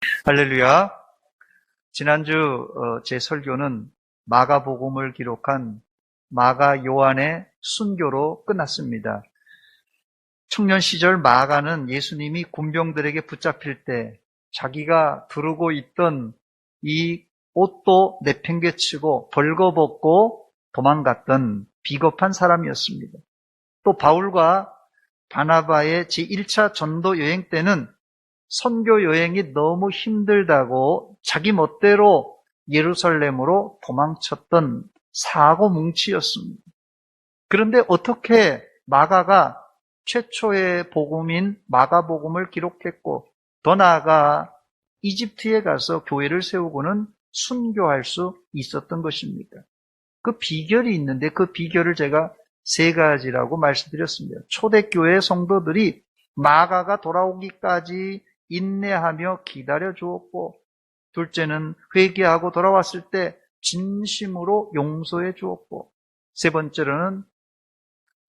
할렐루야. 지난주 제 설교는 마가복음을 기록한 마가 요한의 순교로 끝났습니다. 청년 시절 마가는 예수님이 군병들에게 붙잡힐 때 자기가 두르고 있던 이 옷도 내팽개치고 벌거벗고 도망갔던 비겁한 사람이었습니다. 또 바울과 바나바의 제1차 전도 여행 때는 선교 여행이 너무 힘들다고 자기 멋대로 예루살렘으로 도망쳤던 사고뭉치였습니다. 그런데 어떻게 마가가 최초의 복음인 마가복음을 기록했고 더 나아가 이집트에 가서 교회를 세우고는 순교할 수 있었던 것입니까? 그 비결이 있는데 그 비결을 제가 세 가지라고 말씀드렸습니다. 초대교회 성도들이 마가가 돌아오기까지 인내하며 기다려 주었고, 둘째는 회개하고 돌아왔을 때 진심으로 용서해 주었고, 세 번째로는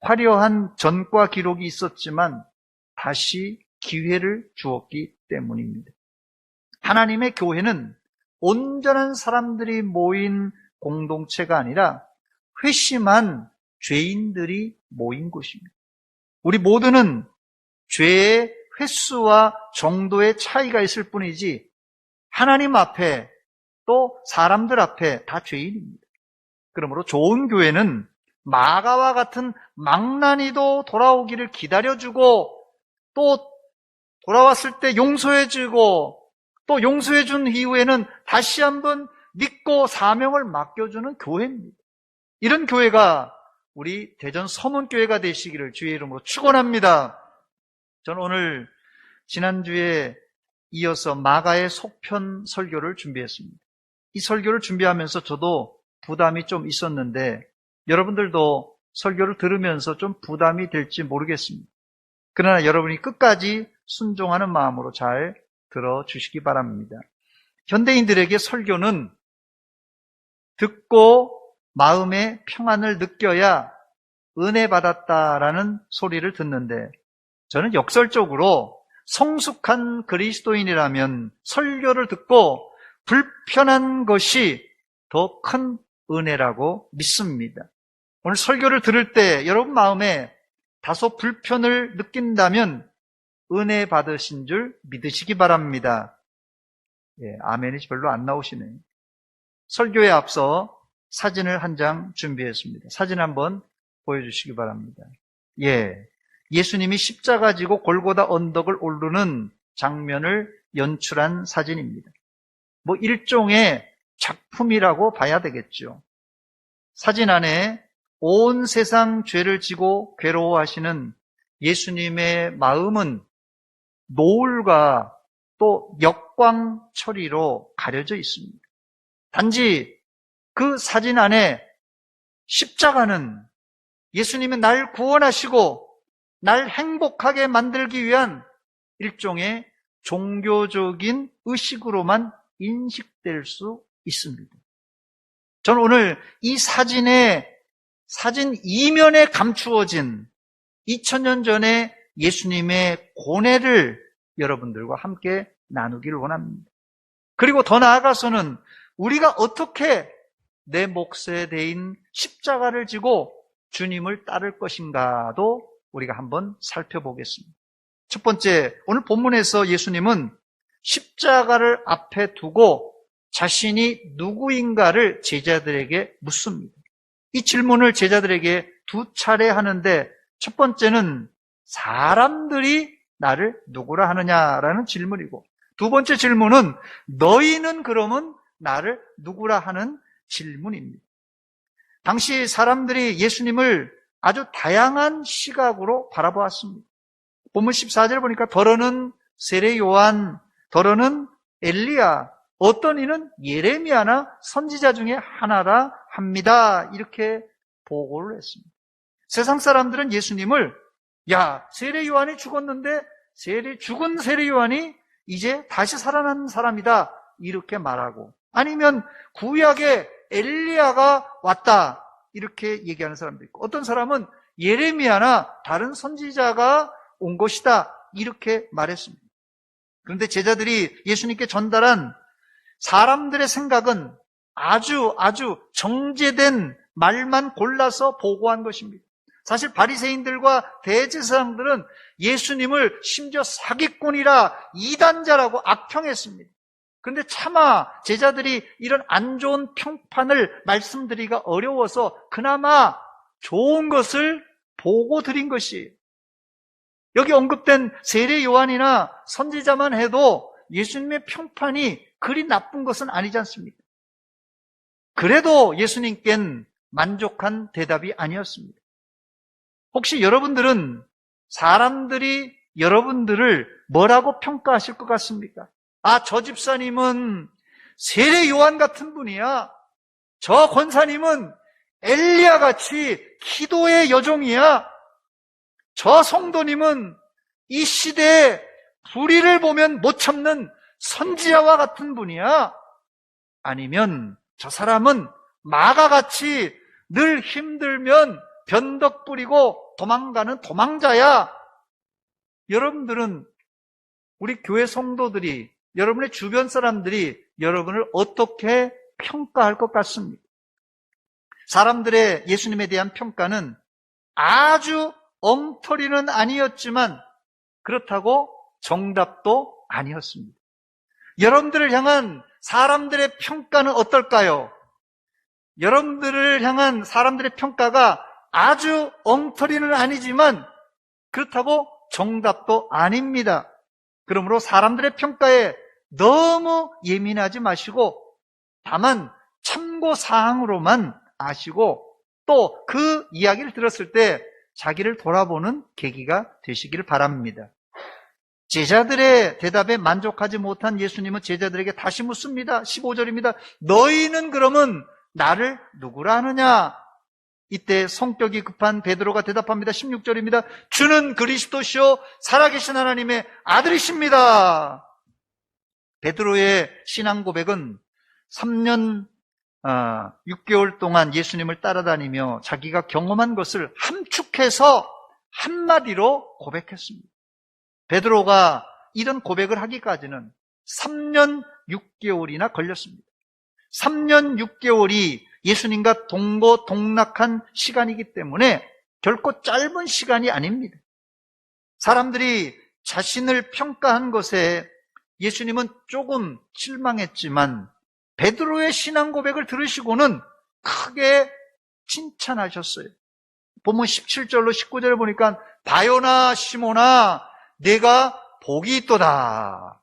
화려한 전과 기록이 있었지만 다시 기회를 주었기 때문입니다. 하나님의 교회는 온전한 사람들이 모인 공동체가 아니라 회심한 죄인들이 모인 곳입니다. 우리 모두는 죄의 횟수와 정도의 차이가 있을 뿐이지 하나님 앞에 또 사람들 앞에 다 죄인입니다. 그러므로 좋은 교회는 마가와 같은 망나니도 돌아오기를 기다려주고 또 돌아왔을 때 용서해주고 또 용서해준 이후에는 다시 한번 믿고 사명을 맡겨주는 교회입니다. 이런 교회가 우리 대전 서문교회가 되시기를 주의 이름으로 축원합니다. 저는 오늘 지난주에 이어서 마가의 속편 설교를 준비했습니다. 이 설교를 준비하면서 저도 부담이 좀 있었는데 여러분들도 설교를 들으면서 좀 부담이 될지 모르겠습니다. 그러나 여러분이 끝까지 순종하는 마음으로 잘 들어주시기 바랍니다. 현대인들에게 설교는 듣고 마음의 평안을 느껴야 은혜 받았다라는 소리를 듣는데 저는 역설적으로 성숙한 그리스도인이라면 설교를 듣고 불편한 것이 더 큰 은혜라고 믿습니다. 오늘 설교를 들을 때 여러분 마음에 다소 불편을 느낀다면 은혜 받으신 줄 믿으시기 바랍니다. 아멘이 별로 안 나오시네요. 설교에 앞서 사진을 한 장 준비했습니다. 사진 한번 보여주시기 바랍니다. 예수님이 십자가 지고 골고다 언덕을 오르는 장면을 연출한 사진입니다. 일종의 작품이라고 봐야 되겠죠. 사진 안에 온 세상 죄를 지고 괴로워하시는 예수님의 마음은 노을과 또 역광 처리로 가려져 있습니다. 단지 그 사진 안에 십자가는 예수님이 날 구원하시고 날 행복하게 만들기 위한 일종의 종교적인 의식으로만 인식될 수 있습니다. 저는 오늘 이 사진 이면에 감추어진 2000년 전에 예수님의 고뇌를 여러분들과 함께 나누기를 원합니다. 그리고 더 나아가서는 우리가 어떻게 내 몫에 대인 십자가를 지고 주님을 따를 것인가도 우리가 한번 살펴보겠습니다. 첫 번째, 오늘 본문에서 예수님은 십자가를 앞에 두고 자신이 누구인가를 제자들에게 묻습니다. 이 질문을 제자들에게 두 차례 하는데 첫 번째는 사람들이 나를 누구라 하느냐라는 질문이고 두 번째 질문은 너희는 그러면 나를 누구라 하는 질문입니다. 당시 사람들이 예수님을 아주 다양한 시각으로 바라보았습니다. 본문 14절 보니까 더러는 세례 요한, 더러는 엘리야, 어떤 이는 예레미야나 선지자 중에 하나라 합니다. 이렇게 보고를 했습니다. 세상 사람들은 예수님을 세례 요한이 죽었는데 죽은 세례 요한이 이제 다시 살아난 사람이다 이렇게 말하고 아니면 구약의 엘리야가 왔다 이렇게 얘기하는 사람도 있고 어떤 사람은 예레미야나 다른 선지자가 온 것이다 이렇게 말했습니다. 그런데 제자들이 예수님께 전달한 사람들의 생각은 아주 정제된 말만 골라서 보고한 것입니다. 사실 바리새인들과 대제사장들은 예수님을 심지어 사기꾼이라 이단자라고 악평했습니다. 그런데 차마 제자들이 이런 안 좋은 평판을 말씀드리기가 어려워서 그나마 좋은 것을 보고 드린 것이에요. 여기 언급된 세례 요한이나 선지자만 해도 예수님의 평판이 그리 나쁜 것은 아니지 않습니까? 그래도 예수님께는 만족한 대답이 아니었습니다. 혹시 여러분들은 사람들이 여러분들을 뭐라고 평가하실 것 같습니까? 아, 저 집사님은 세례 요한 같은 분이야. 저 권사님은 엘리야 같이 기도의 여종이야. 저 성도님은 이 시대에 불의를 보면 못 참는 선지자와 같은 분이야. 아니면 저 사람은 마가같이 늘 힘들면 변덕 부리고 도망가는 도망자야. 여러분들은, 우리 교회 성도들이, 여러분의 주변 사람들이 여러분을 어떻게 평가할 것 같습니까? 사람들의 예수님에 대한 평가는 아주 엉터리는 아니었지만 그렇다고 정답도 아니었습니다. 여러분들을 향한 사람들의 평가는 어떨까요? 여러분들을 향한 사람들의 평가가 아주 엉터리는 아니지만 그렇다고 정답도 아닙니다. 그러므로 사람들의 평가에 너무 예민하지 마시고 다만 참고사항으로만 아시고 또 그 이야기를 들었을 때 자기를 돌아보는 계기가 되시기를 바랍니다. 제자들의 대답에 만족하지 못한 예수님은 제자들에게 다시 묻습니다. 15절입니다. 너희는 그러면 나를 누구라 하느냐? 이때 성격이 급한 베드로가 대답합니다. 16절입니다. 주는 그리스도시요 살아계신 하나님의 아들이십니다. 베드로의 신앙 고백은 3년 6개월 동안 예수님을 따라다니며 자기가 경험한 것을 함축해서 한마디로 고백했습니다. 베드로가 이런 고백을 하기까지는 3년 6개월이나 걸렸습니다. 3년 6개월이 예수님과 동고동락한 시간이기 때문에 결코 짧은 시간이 아닙니다. 사람들이 자신을 평가한 것에 예수님은 조금 실망했지만 베드로의 신앙 고백을 들으시고는 크게 칭찬하셨어요. 본문 17절로 19절을 보니까 바요나 시몬아 내가 복이 있도다.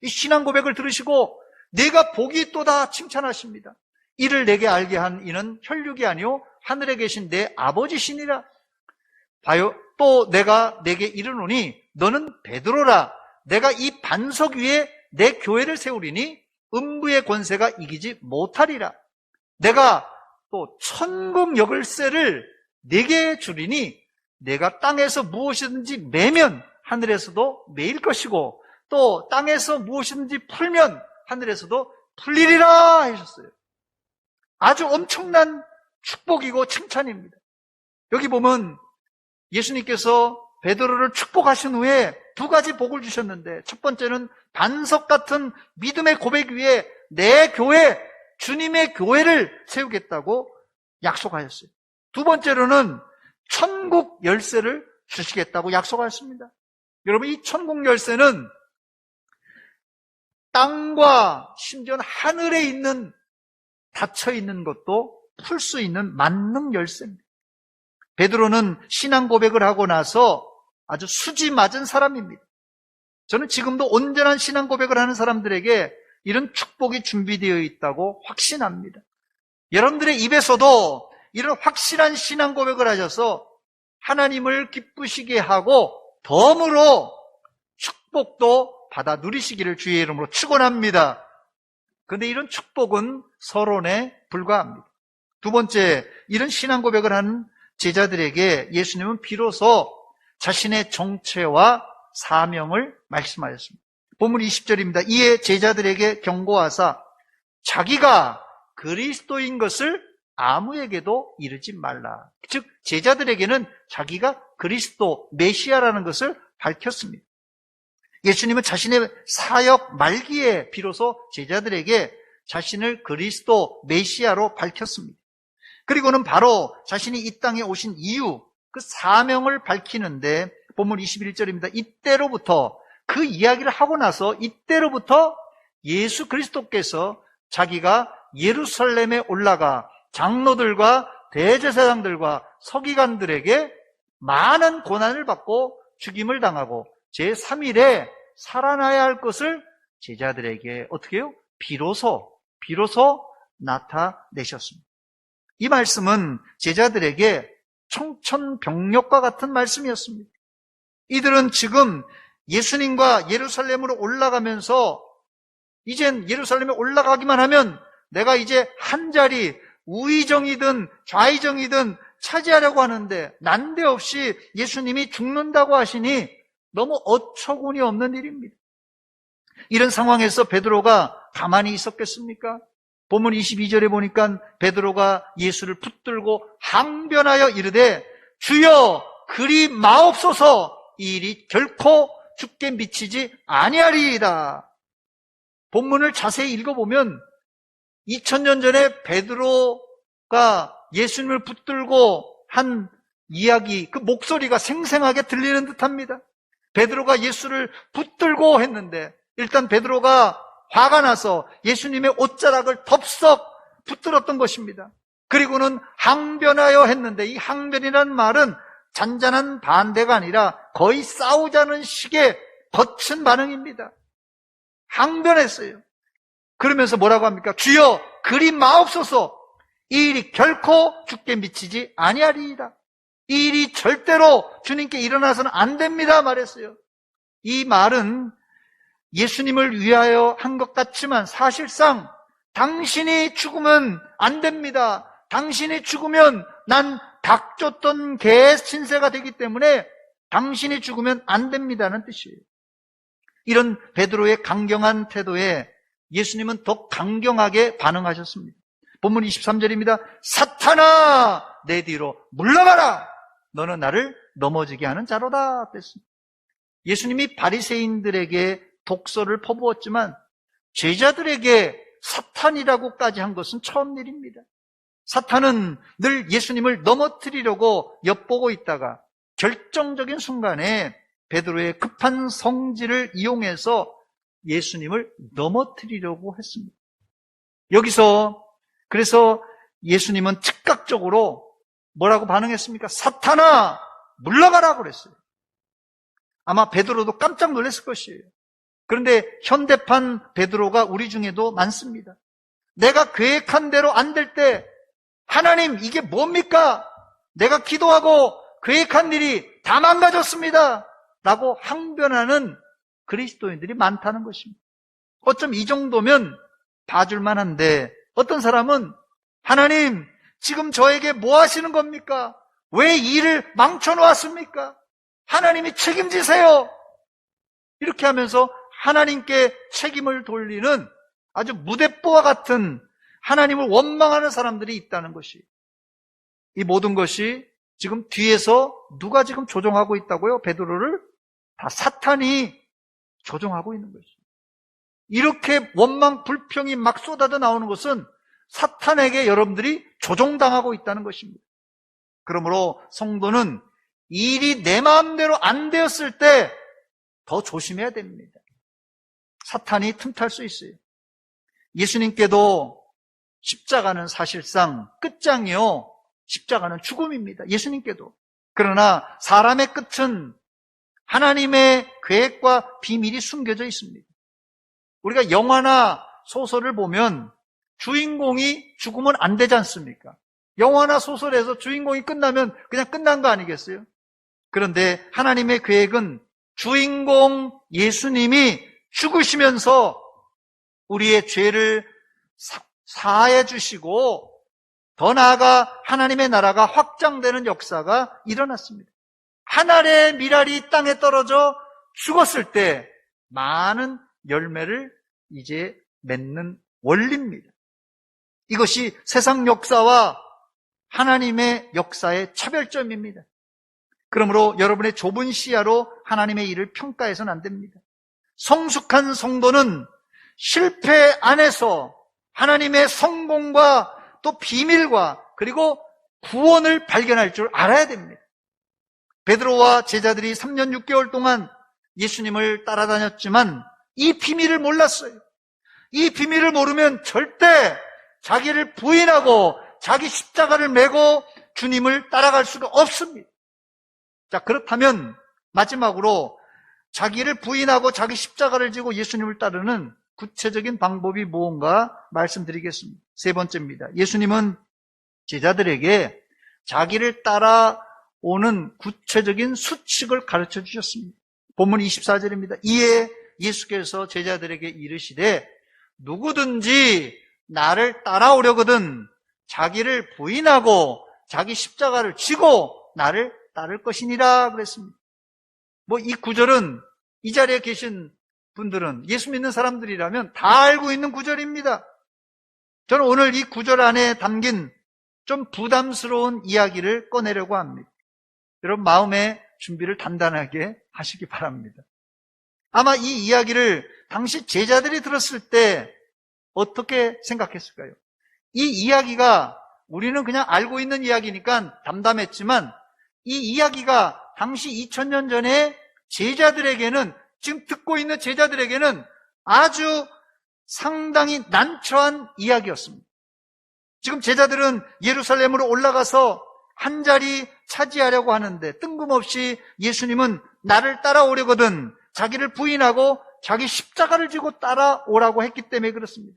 이 신앙 고백을 들으시고 내가 복이 있도다 칭찬하십니다. 이를 내게 알게 한 이는 혈육이 아니요 하늘에 계신 내 아버지시니라. 또 내가 내게 이르노니 너는 베드로라. 내가 이 반석 위에 내 교회를 세우리니 음부의 권세가 이기지 못하리라. 내가 또 천국 열쇠를 네게 주리니 내가 땅에서 무엇이든지 매면 하늘에서도 매일 것이고 또 땅에서 무엇이든지 풀면 하늘에서도 풀리리라 하셨어요. 아주 엄청난 축복이고 칭찬입니다. 여기 보면 예수님께서 베드로를 축복하신 후에 두 가지 복을 주셨는데 첫 번째는 반석 같은 믿음의 고백 위에 내 교회, 주님의 교회를 세우겠다고 약속하셨어요. 두 번째로는 천국 열쇠를 주시겠다고 약속하셨습니다. 여러분, 이 천국 열쇠는 땅과 심지어는 하늘에 있는 닫혀 있는 것도 풀 수 있는 만능 열쇠입니다. 베드로는 신앙 고백을 하고 나서 아주 수지 맞은 사람입니다. 저는 지금도 온전한 신앙 고백을 하는 사람들에게 이런 축복이 준비되어 있다고 확신합니다. 여러분들의 입에서도 이런 확실한 신앙 고백을 하셔서 하나님을 기쁘시게 하고 덤으로 축복도 받아 누리시기를 주의 이름으로 축원합니다. 그런데 이런 축복은 서론에 불과합니다. 두 번째, 이런 신앙 고백을 하는 제자들에게 예수님은 비로소 자신의 정체와 사명을 말씀하셨습니다. 본문 20절입니다. 이에 제자들에게 경고하사 자기가 그리스도인 것을 아무에게도 이르지 말라. 즉 제자들에게는 자기가 그리스도 메시아라는 것을 밝혔습니다. 예수님은 자신의 사역 말기에 비로소 제자들에게 자신을 그리스도 메시아로 밝혔습니다. 그리고는 바로 자신이 이 땅에 오신 이유, 그 사명을 밝히는데 본문 21절입니다. 이때로부터, 그 이야기를 하고 나서 이때로부터 예수 그리스도께서 자기가 예루살렘에 올라가 장로들과 대제사장들과 서기관들에게 많은 고난을 받고 죽임을 당하고 제3일에 살아나야 할 것을 제자들에게 어떻게 해요? 비로소 나타내셨습니다. 이 말씀은 제자들에게 청천벽력과 같은 말씀이었습니다. 이들은 지금 예수님과 예루살렘으로 올라가면서 이젠 예루살렘에 올라가기만 하면 내가 이제 한 자리 우의정이든 좌의정이든 차지하려고 하는데 난데없이 예수님이 죽는다고 하시니 너무 어처구니 없는 일입니다. 이런 상황에서 베드로가 가만히 있었겠습니까? 본문 22절에 보니까 베드로가 예수를 붙들고 항변하여 이르되 주여 그리 마옵소서, 이 일이 결코 주께 미치지 아니하리이다. 본문을 자세히 읽어보면 2000년 전에 베드로가 예수님을 붙들고 한 이야기, 그 목소리가 생생하게 들리는 듯합니다. 베드로가 예수를 붙들고 했는데 일단 베드로가 화가 나서 예수님의 옷자락을 덥석 붙들었던 것입니다. 그리고는 항변하여 했는데 이 항변이라는 말은 잔잔한 반대가 아니라 거의 싸우자는 식의 거친 반응입니다. 항변했어요. 그러면서 뭐라고 합니까? 주여 그리 마옵소서, 이 일이 결코 주께 미치지 아니하리이다. 이 일이 절대로 주님께 일어나서는 안 됩니다 말했어요. 이 말은 예수님을 위하여 한 것 같지만 사실상 당신이 죽으면 안 됩니다. 당신이 죽으면 난 닭 쫓던 개 신세가 되기 때문에 당신이 죽으면 안 됩니다는 뜻이에요. 이런 베드로의 강경한 태도에 예수님은 더 강경하게 반응하셨습니다. 본문 23절입니다. 사탄아 내 뒤로 물러가라, 너는 나를 넘어지게 하는 자로다 했습니다. 예수님이 바리새인들에게 독서를 퍼부었지만 제자들에게 사탄이라고까지 한 것은 처음 일입니다. 사탄은 늘 예수님을 넘어뜨리려고 엿보고 있다가 결정적인 순간에 베드로의 급한 성질을 이용해서 예수님을 넘어뜨리려고 했습니다. 여기서 그래서 예수님은 즉각적으로 뭐라고 반응했습니까? 사탄아 물러가라고 그랬어요. 아마 베드로도 깜짝 놀랐을 것이에요. 그런데 현대판 베드로가 우리 중에도 많습니다. 내가 계획한 대로 안 될 때 하나님 이게 뭡니까? 내가 기도하고 계획한 일이 다 망가졌습니다 라고 항변하는 그리스도인들이 많다는 것입니다. 어쩜 이 정도면 봐줄만 한데 어떤 사람은 하나님 지금 저에게 뭐 하시는 겁니까? 왜 일을 망쳐놓았습니까? 하나님이 책임지세요. 이렇게 하면서 하나님께 책임을 돌리는 아주 무대뽀와 같은 하나님을 원망하는 사람들이 있다는 것이, 이 모든 것이 지금 뒤에서 누가 지금 조종하고 있다고요? 베드로를? 다 사탄이 조종하고 있는 것이죠. 이렇게 원망 불평이 막 쏟아져 나오는 것은 사탄에게 여러분들이 조종당하고 있다는 것입니다. 그러므로 성도는 일이 내 마음대로 안 되었을 때 더 조심해야 됩니다. 사탄이 틈탈 수 있어요. 예수님께도 십자가는 사실상 끝장이요, 십자가는 죽음입니다. 예수님께도. 그러나 사람의 끝은 하나님의 계획과 비밀이 숨겨져 있습니다. 우리가 영화나 소설을 보면 주인공이 죽으면 안 되지 않습니까? 영화나 소설에서 주인공이 끝나면 그냥 끝난 거 아니겠어요? 그런데 하나님의 계획은 주인공 예수님이 죽으시면서 우리의 죄를 사해 주시고 더 나아가 하나님의 나라가 확장되는 역사가 일어났습니다. 한 알의 밀알이 땅에 떨어져 죽었을 때 많은 열매를 이제 맺는 원리입니다. 이것이 세상 역사와 하나님의 역사의 차별점입니다. 그러므로 여러분의 좁은 시야로 하나님의 일을 평가해서는 안 됩니다. 성숙한 성도는 실패 안에서 하나님의 성공과 또 비밀과 그리고 구원을 발견할 줄 알아야 됩니다. 베드로와 제자들이 3년 6개월 동안 예수님을 따라다녔지만 이 비밀을 몰랐어요. 이 비밀을 모르면 절대 자기를 부인하고 자기 십자가를 메고 주님을 따라갈 수가 없습니다. 자, 그렇다면 마지막으로 자기를 부인하고 자기 십자가를 지고 예수님을 따르는 구체적인 방법이 무언가 말씀드리겠습니다. 세 번째입니다. 예수님은 제자들에게 자기를 따라오는 구체적인 수칙을 가르쳐 주셨습니다. 본문 24절입니다. 이에 예수께서 제자들에게 이르시되 누구든지 나를 따라오려거든 자기를 부인하고 자기 십자가를 지고 나를 따를 것이니라 그랬습니다. 이 구절은 이 자리에 계신 분들은 예수 믿는 사람들이라면 다 알고 있는 구절입니다. 저는 오늘 이 구절 안에 담긴 좀 부담스러운 이야기를 꺼내려고 합니다. 여러분 마음의 준비를 단단하게 하시기 바랍니다. 아마 이 이야기를 당시 제자들이 들었을 때 어떻게 생각했을까요? 이 이야기가 우리는 그냥 알고 있는 이야기니까 담담했지만 이 이야기가 당시 2000년 전에 제자들에게는, 지금 듣고 있는 제자들에게는 아주 상당히 난처한 이야기였습니다. 지금 제자들은 예루살렘으로 올라가서 한 자리 차지하려고 하는데 뜬금없이 예수님은 나를 따라오려거든 자기를 부인하고 자기 십자가를 지고 따라오라고 했기 때문에 그렇습니다.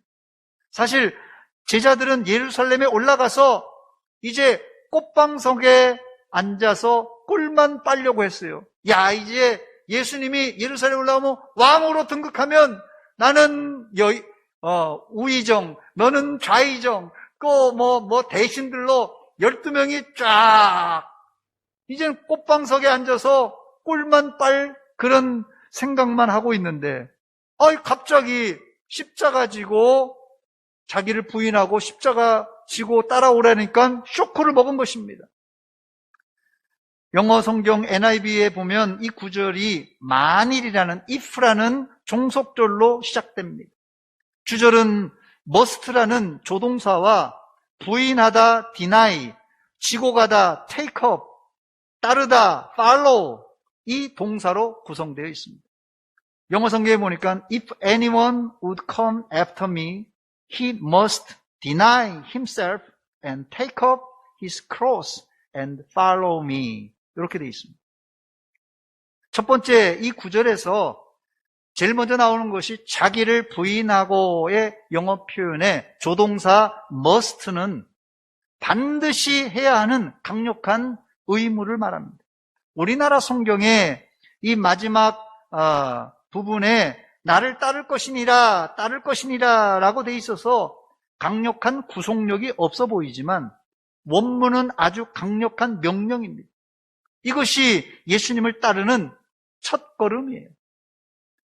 사실 제자들은 예루살렘에 올라가서 이제 꽃방석에 앉아서 꿀만 빨려고 했어요. 야, 이제 예수님이 예루살렘에 올라오면 왕으로 등극하면 나는 우의정, 너는 좌의정, 대신들로 12명이 쫙 이제는 꽃방석에 앉아서 꿀만 빨 그런 생각만 하고 있는데 갑자기 십자가 지고 자기를 부인하고 십자가 지고 따라오라니까 쇼크를 먹은 것입니다. 영어 성경 NIV에 보면 이 구절이 만일이라는 if라는 종속절로 시작됩니다. 주절은 must라는 조동사와 부인하다 deny, 지고 가다 take up, 따르다 follow 이 동사로 구성되어 있습니다. 영어 성경에 보니까 if anyone would come after me, he must deny himself and take up his cross and follow me. 이렇게 되어 있습니다. 첫 번째 이 구절에서 제일 먼저 나오는 것이 자기를 부인하고의 영어 표현의 조동사 must는 반드시 해야 하는 강력한 의무를 말합니다. 우리나라 성경에 이 마지막 부분에 나를 따를 것이니라 라고 돼 있어서 강력한 구속력이 없어 보이지만 원문은 아주 강력한 명령입니다. 이것이 예수님을 따르는 첫걸음이에요.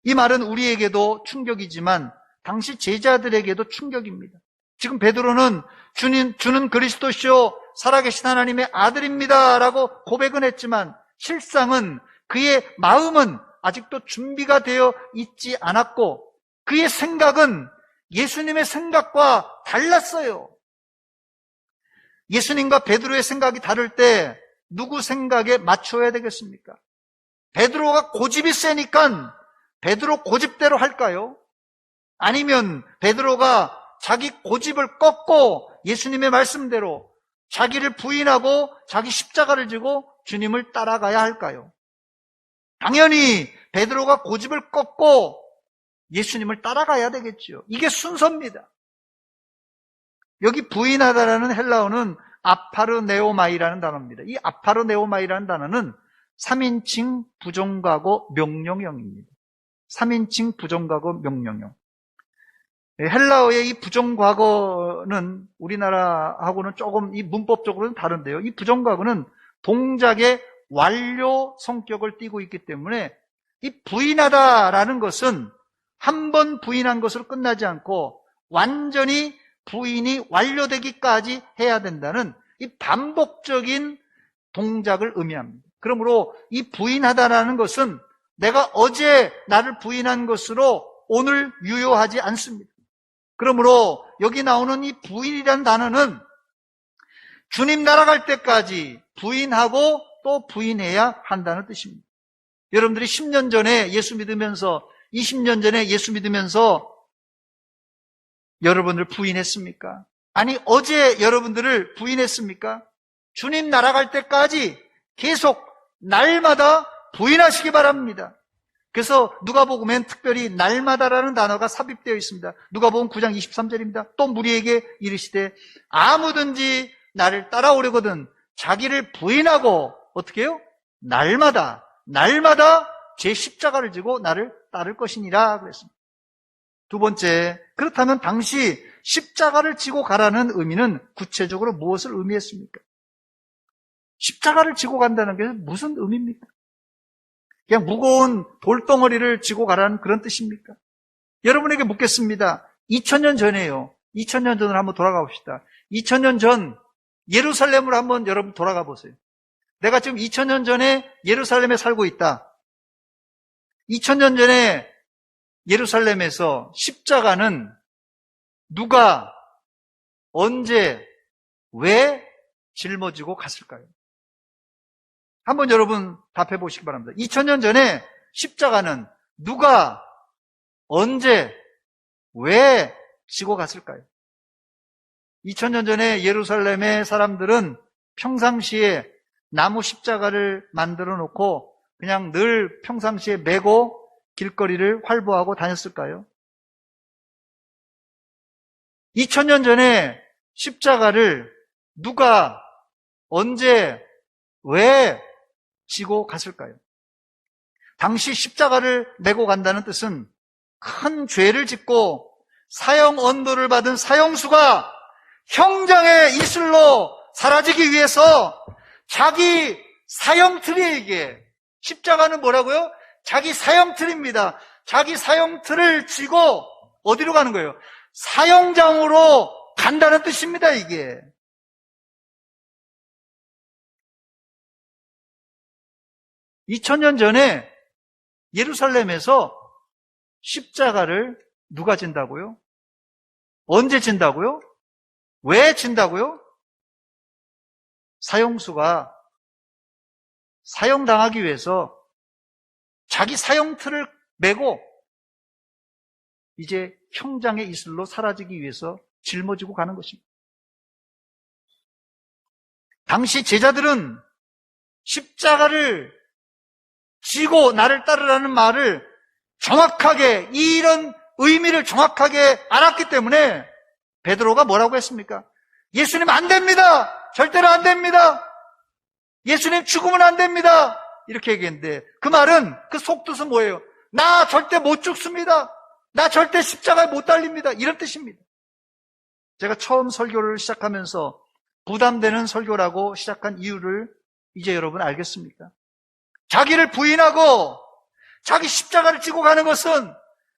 이 말은 우리에게도 충격이지만 당시 제자들에게도 충격입니다. 지금 베드로는 주는 그리스도시요 살아계신 하나님의 아들입니다 라고 고백은 했지만 실상은 그의 마음은 아직도 준비가 되어 있지 않았고 그의 생각은 예수님의 생각과 달랐어요. 예수님과 베드로의 생각이 다를 때 누구 생각에 맞춰야 되겠습니까? 베드로가 고집이 세니까 베드로 고집대로 할까요? 아니면 베드로가 자기 고집을 꺾고 예수님의 말씀대로 자기를 부인하고 자기 십자가를 지고 주님을 따라가야 할까요? 당연히 베드로가 고집을 꺾고 예수님을 따라가야 되겠죠. 이게 순서입니다. 여기 부인하다라는 헬라어는 아파르네오마이라는 단어입니다. 이 아파르네오마이라는 단어는 3인칭 부정과거 명령형입니다. 3인칭 부정과거 명령형. 헬라어의 이 부정과거는 우리나라하고는 조금 이 문법적으로는 다른데요. 이 부정과거는 동작의 완료 성격을 띠고 있기 때문에 이 부인하다라는 것은 한 번 부인한 것으로 끝나지 않고 완전히 부인이 완료되기까지 해야 된다는 이 반복적인 동작을 의미합니다. 그러므로 이 부인하다라는 것은 내가 어제 나를 부인한 것으로 오늘 유효하지 않습니다. 그러므로 여기 나오는 이 부인이라는 단어는 주님 날아갈 때까지 부인하고 또 부인해야 한다는 뜻입니다. 여러분들이 10년 전에 예수 믿으면서 20년 전에 예수 믿으면서 여러분을 부인했습니까? 아니 어제 여러분들을 부인했습니까? 주님 날아갈 때까지 계속 날마다 부인하시기 바랍니다. 그래서 누가복음엔 특별히 날마다라는 단어가 삽입되어 있습니다. 누가복음 9장 23절입니다. 또 무리에게 이르시되 아무든지 나를 따라오려거든 자기를 부인하고 어떻게 해요? 날마다 제 십자가를 지고 나를 따를 것이니라 그랬습니다. 두 번째, 그렇다면 당시 십자가를 지고 가라는 의미는 구체적으로 무엇을 의미했습니까? 십자가를 지고 간다는 게 무슨 의미입니까? 그냥 무거운 돌덩어리를 지고 가라는 그런 뜻입니까? 여러분에게 묻겠습니다. 2000년 전에요. 2000년 전으로 한번 돌아가 봅시다. 2000년 전 예루살렘으로 한번 여러분 돌아가 보세요. 내가 지금 2000년 전에 예루살렘에 살고 있다. 2000년 전에 예루살렘에서 십자가는 누가, 언제, 왜 짊어지고 갔을까요? 한번 여러분 답해 보시기 바랍니다. 2000년 전에 십자가는 누가, 언제, 왜 지고 갔을까요? 2000년 전에 예루살렘의 사람들은 평상시에 나무 십자가를 만들어 놓고 그냥 늘 평상시에 메고 길거리를 활보하고 다녔을까요? 2000년 전에 십자가를 누가, 언제, 왜 지고 갔을까요? 당시 십자가를 메고 간다는 뜻은 큰 죄를 짓고 사형 언도를 받은 사형수가 형장의 이슬로 사라지기 위해서 자기 사형틀에게, 십자가는 뭐라고요? 자기 사형틀입니다. 자기 사형틀을 쥐고 어디로 가는 거예요? 사형장으로 간다는 뜻입니다, 이게. (2000년) 전에 예루살렘에서 십자가를 누가 진다고요? 언제 진다고요? 왜 진다고요? 사형수가 사형당하기 위해서 자기 사형틀을 메고 이제 형장의 이슬로 사라지기 위해서 짊어지고 가는 것입니다. 당시 제자들은 십자가를 지고 나를 따르라는 말을 정확하게, 이런 의미를 정확하게 알았기 때문에 베드로가 뭐라고 했습니까? 예수님 안 됩니다. 절대로 안 됩니다. 예수님 죽으면 안 됩니다. 이렇게 얘기했는데 그 말은, 그 속뜻은 뭐예요? 나 절대 못 죽습니다. 나 절대 십자가에 못 달립니다. 이런 뜻입니다. 제가 처음 설교를 시작하면서 부담되는 설교라고 시작한 이유를 이제 여러분 알겠습니까? 자기를 부인하고 자기 십자가를 지고 가는 것은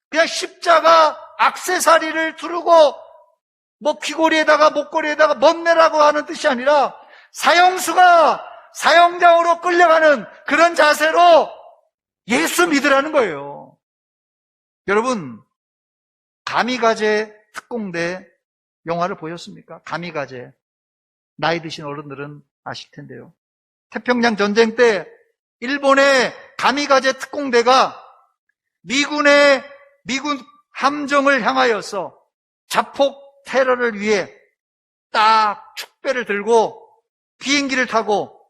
그냥 십자가 액세서리를 두르고 뭐 귀걸이에다가 목걸이에다가 멋내라고 하는 뜻이 아니라 사형수가 사형장으로 끌려가는 그런 자세로 예수 믿으라는 거예요. 여러분, 가미가제 특공대 영화를 보셨습니까? 가미가제. 나이 드신 어른들은 아실 텐데요. 태평양 전쟁 때 일본의 가미가제 특공대가 미군 함정을 향하여서 자폭 테러를 위해 딱 축배를 들고 비행기를 타고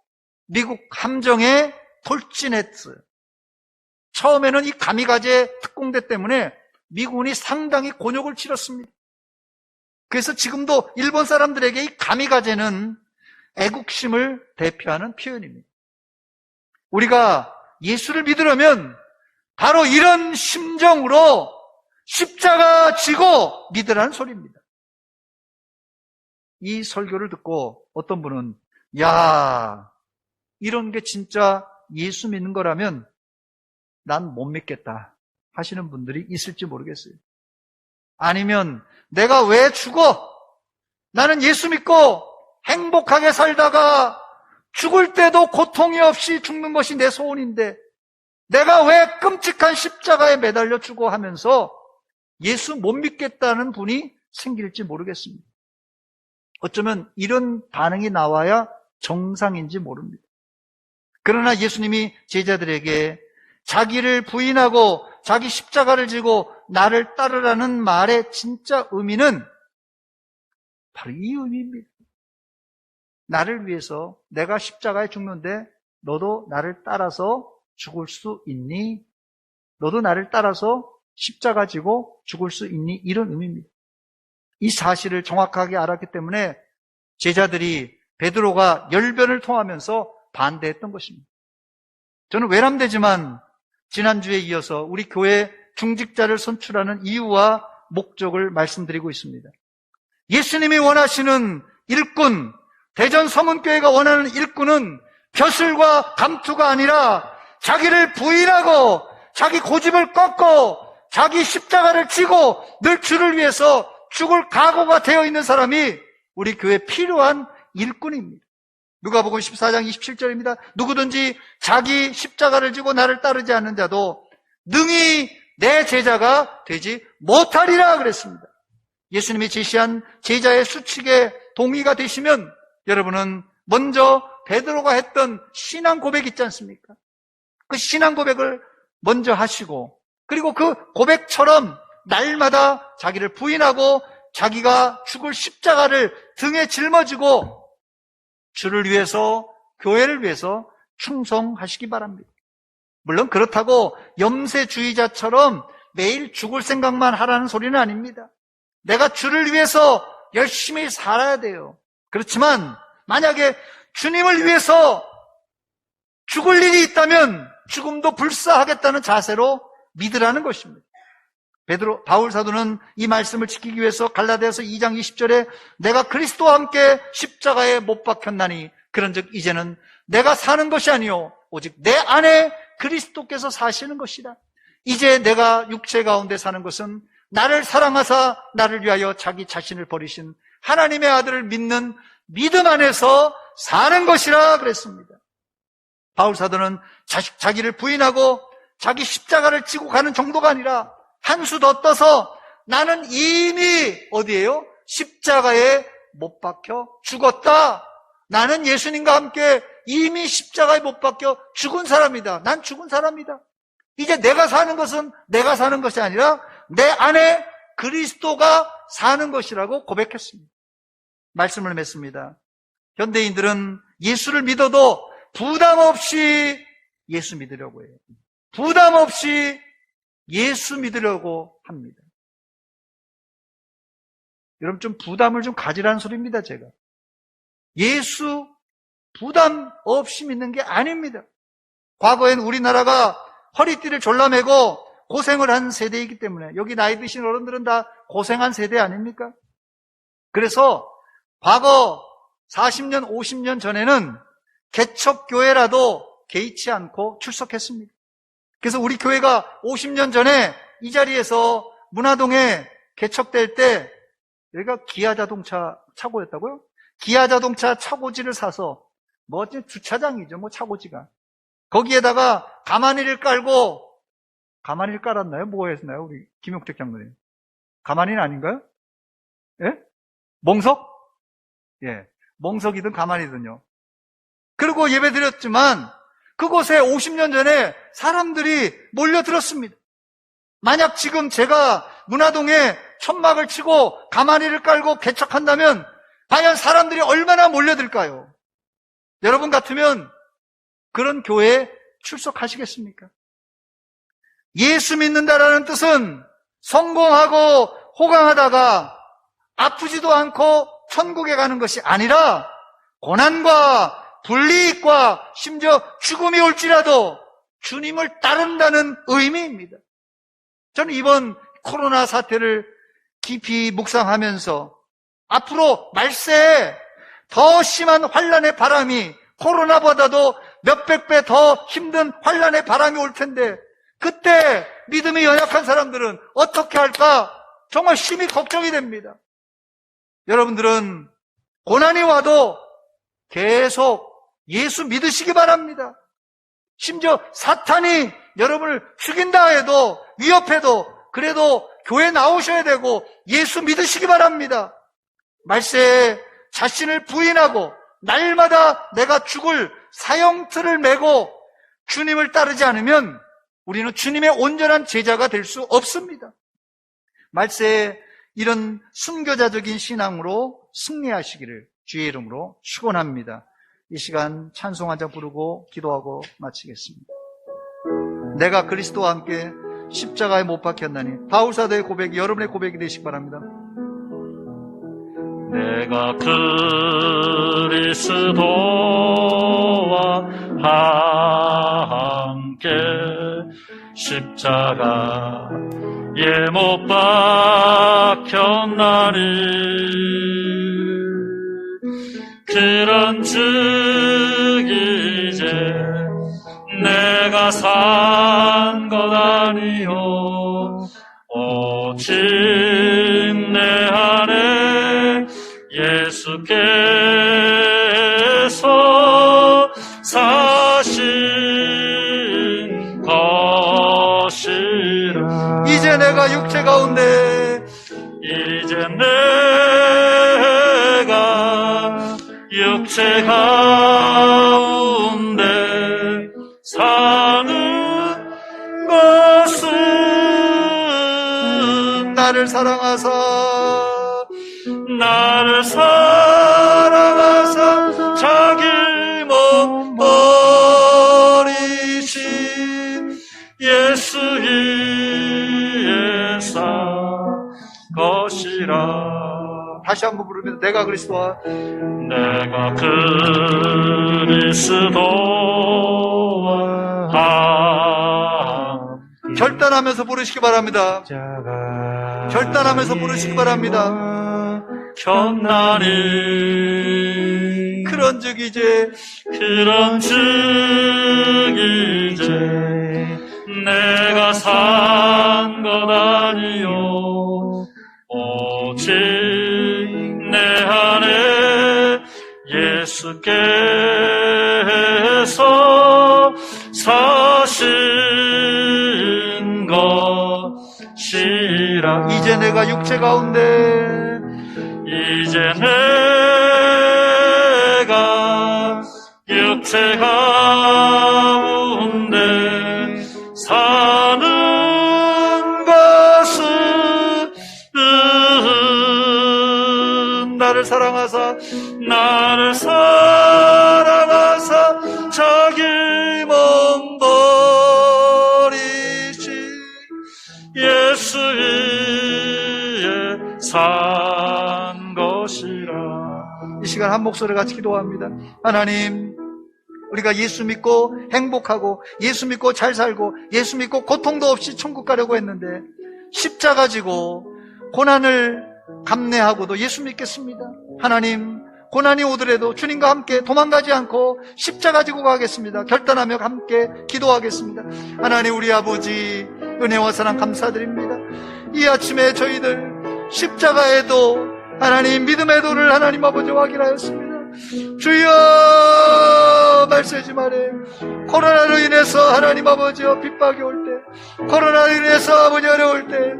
미국 함정에 돌진했어요. 처음에는 이 가미가제 특공대 때문에 미군이 상당히 곤욕을 치렀습니다. 그래서 지금도 일본 사람들에게 이 가미가제는 애국심을 대표하는 표현입니다. 우리가 예수를 믿으려면 바로 이런 심정으로 십자가 지고 믿으라는 소리입니다. 이 설교를 듣고 어떤 분은 야, 이런 게 진짜 예수 믿는 거라면 난 못 믿겠다 하시는 분들이 있을지 모르겠어요. 아니면 내가 왜 죽어? 나는 예수 믿고 행복하게 살다가 죽을 때도 고통이 없이 죽는 것이 내 소원인데 내가 왜 끔찍한 십자가에 매달려 주고 하면서 예수 못 믿겠다는 분이 생길지 모르겠습니다. 어쩌면 이런 반응이 나와야 정상인지 모릅니다. 그러나 예수님이 제자들에게 자기를 부인하고 자기 십자가를 지고 나를 따르라는 말의 진짜 의미는 바로 이 의미입니다. 나를 위해서 내가 십자가에 죽는데 너도 나를 따라서 죽을 수 있니? 너도 나를 따라서 십자가 지고 죽을 수 있니? 이런 의미입니다. 이 사실을 정확하게 알았기 때문에 제자들이 베드로가 열변을 통하면서 반대했던 것입니다. 저는 외람되지만 지난주에 이어서 우리 교회 중직자를 선출하는 이유와 목적을 말씀드리고 있습니다. 예수님이 원하시는 일꾼, 대전 서문교회가 원하는 일꾼은 벼슬과 감투가 아니라 자기를 부인하고 자기 고집을 꺾고 자기 십자가를 지고 늘 주를 위해서 죽을 각오가 되어 있는 사람이 우리 교회에 필요한 일꾼입니다. 누가복음 14장 27절입니다. 누구든지 자기 십자가를 지고 나를 따르지 않는 자도 능히 내 제자가 되지 못하리라 그랬습니다. 예수님이 제시한 제자의 수칙에 동의가 되시면 여러분은 먼저 베드로가 했던 신앙 고백 있지 않습니까? 그 신앙 고백을 먼저 하시고 그리고 그 고백처럼 날마다 자기를 부인하고 자기가 죽을 십자가를 등에 짊어지고 주를 위해서, 교회를 위해서 충성하시기 바랍니다. 물론 그렇다고 염세주의자처럼 매일 죽을 생각만 하라는 소리는 아닙니다. 내가 주를 위해서 열심히 살아야 돼요. 그렇지만 만약에 주님을 위해서 죽을 일이 있다면 죽음도 불사하겠다는 자세로 믿으라는 것입니다. 바울 사도는 이 말씀을 지키기 위해서 갈라디아서 2장 20절에 내가 그리스도와 함께 십자가에 못 박혔나니 그런즉 이제는 내가 사는 것이 아니요 오직 내 안에 그리스도께서 사시는 것이다. 이제 내가 육체 가운데 사는 것은 나를 사랑하사 나를 위하여 자기 자신을 버리신 하나님의 아들을 믿는 믿음 안에서 사는 것이라 그랬습니다. 바울 사도는 자기를 부인하고 자기 십자가를 지고 가는 정도가 아니라 한 수 더 떠서 나는 이미 어디에요? 십자가에 못 박혀 죽었다. 나는 예수님과 함께 이미 십자가에 못 박혀 죽은 사람이다. 난 죽은 사람이다. 이제 내가 사는 것은 내가 사는 것이 아니라 내 안에 그리스도가 사는 것이라고 고백했습니다. 말씀을 맺습니다. 현대인들은 예수를 믿어도 부담 없이 예수 믿으려고 해요. 부담 없이 예수 믿으려고 합니다. 여러분 좀 부담을 좀 가지라는 소리입니다, 제가. 예수 부담 없이 믿는 게 아닙니다. 과거엔 우리나라가 허리띠를 졸라매고 고생을 한 세대이기 때문에 여기 나이 드신 어른들은 다 고생한 세대 아닙니까? 그래서 과거 40년, 50년 전에는 개척교회라도 개의치 않고 출석했습니다. 그래서 우리 교회가 50년 전에 이 자리에서 문화동에 개척될 때 여기가 기아자동차 차고였다고요? 기아자동차 차고지를 사서 주차장이죠, 차고지가. 거기에다가 가마니를 깔고 가마니를 깔았나요? 뭐 했나요? 우리 김용택 장로님. 가마니는 아닌가요? 예? 몽석? 예. 몽석이든 가마니든요. 그리고 예배 드렸지만 그곳에 50년 전에 사람들이 몰려들었습니다. 만약 지금 제가 문화동에 천막을 치고 가마니를 깔고 개척한다면 과연 사람들이 얼마나 몰려들까요? 여러분 같으면 그런 교회에 출석하시겠습니까? 예수 믿는다라는 뜻은 성공하고 호강하다가 아프지도 않고 천국에 가는 것이 아니라 고난과 불이익과 심지어 죽음이 올지라도 주님을 따른다는 의미입니다. 저는 이번 코로나 사태를 깊이 묵상하면서 앞으로 말세에 더 심한 환난의 바람이 코로나보다도 몇백 배 더 힘든 환난의 바람이 올 텐데 그때 믿음이 연약한 사람들은 어떻게 할까? 정말 심히 걱정이 됩니다. 여러분들은 고난이 와도 계속 예수 믿으시기 바랍니다. 심지어 사탄이 여러분을 죽인다 해도, 위협해도, 그래도 교회 나오셔야 되고 예수 믿으시기 바랍니다. 말세에 자신을 부인하고 날마다 내가 죽을 사형틀을 메고 주님을 따르지 않으면 우리는 주님의 온전한 제자가 될 수 없습니다. 말세에 이런 순교자적인 신앙으로 승리하시기를 주의 이름으로 축원합니다. 이 시간 찬송 한 장 부르고 기도하고 마치겠습니다. 내가 그리스도와 함께 십자가에 못 박혔나니, 바울사도의 고백이 여러분의 고백이 되시기 바랍니다. 내가 그리스도와 함께 십자가에 못 박혔나니, 그런즉 이제 내가 산 것 아니요 오직 내 안에 예수께서 사신 것이라. 이제 내가 육체 가운데, 이제 내가 육체 가운데 사는 것은 나를 사랑하사 자기를 못 버리신 예수의 사 것이라. 다시 한번 부르면 내가 그리스도와 결단하면서 부르시기 바랍니다. 결단하면서 부르시기 바랍니다. 켰나니, 그런즉 이제 내가 산 것 아니요 오직 내 안에 예수께서 사신 것이라. 이제 내가 육체 가운데, 이제 내가 육체 가운데 사는 것은 나를 사랑하사 자기 몸 버리신 예수의 산 것이라. 이 시간 한 목소리 같이 기도합니다. 하나님, 우리가 예수 믿고 행복하고 예수 믿고 잘 살고 예수 믿고 고통도 없이 천국 가려고 했는데 십자가 지고 고난을 감내하고도 예수 믿겠습니다. 하나님, 고난이 오더라도 주님과 함께 도망가지 않고 십자가 지고 가겠습니다. 결단하며 함께 기도하겠습니다. 하나님, 우리 아버지 은혜와 사랑 감사드립니다. 이 아침에 저희들 십자가에도 하나님 믿음의 도를 하나님 아버지 확인하였습니다. 주여, 말세지 말에 코로나로 인해서 하나님 아버지여 핍박이 올 때, 코로나로 인해서 아버지 어려울 때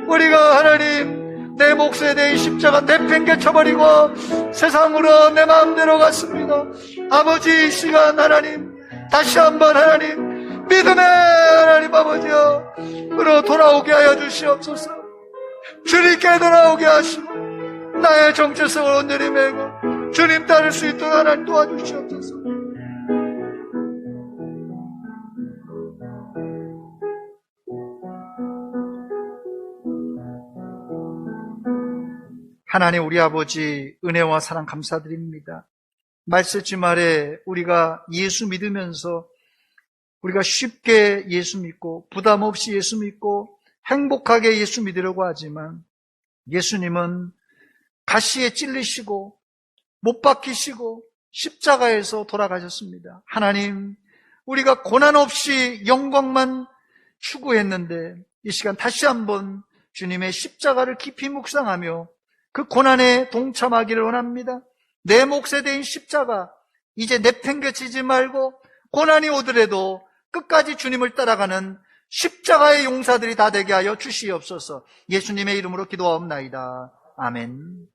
우리가 하나님 내 몫에 대한 십자가 내팽개쳐버리고 세상으로 내 마음대로 갔습니다. 아버지, 이 시간 하나님 다시 한번 하나님 믿음의 하나님 아버지여 돌아오게 하여 주시옵소서. 주님께 돌아오게 하시고 나의 정체성을 온전히 메고 주님 따를 수 있도록 하나님 도와주시옵소서. 하나님, 우리 아버지 은혜와 사랑 감사드립니다. 말세 주말에 우리가 예수 믿으면서 우리가 쉽게 예수 믿고 부담 없이 예수 믿고 행복하게 예수 믿으려고 하지만 예수님은 가시에 찔리시고 못 박히시고 십자가에서 돌아가셨습니다. 하나님, 우리가 고난 없이 영광만 추구했는데 이 시간 다시 한번 주님의 십자가를 깊이 묵상하며 그 고난에 동참하기를 원합니다. 내 몫에 대인 십자가 이제 내팽개치지 말고 고난이 오더라도 끝까지 주님을 따라가는 십자가의 용사들이 다 되게 하여 주시옵소서. 예수님의 이름으로 기도하옵나이다. 아멘.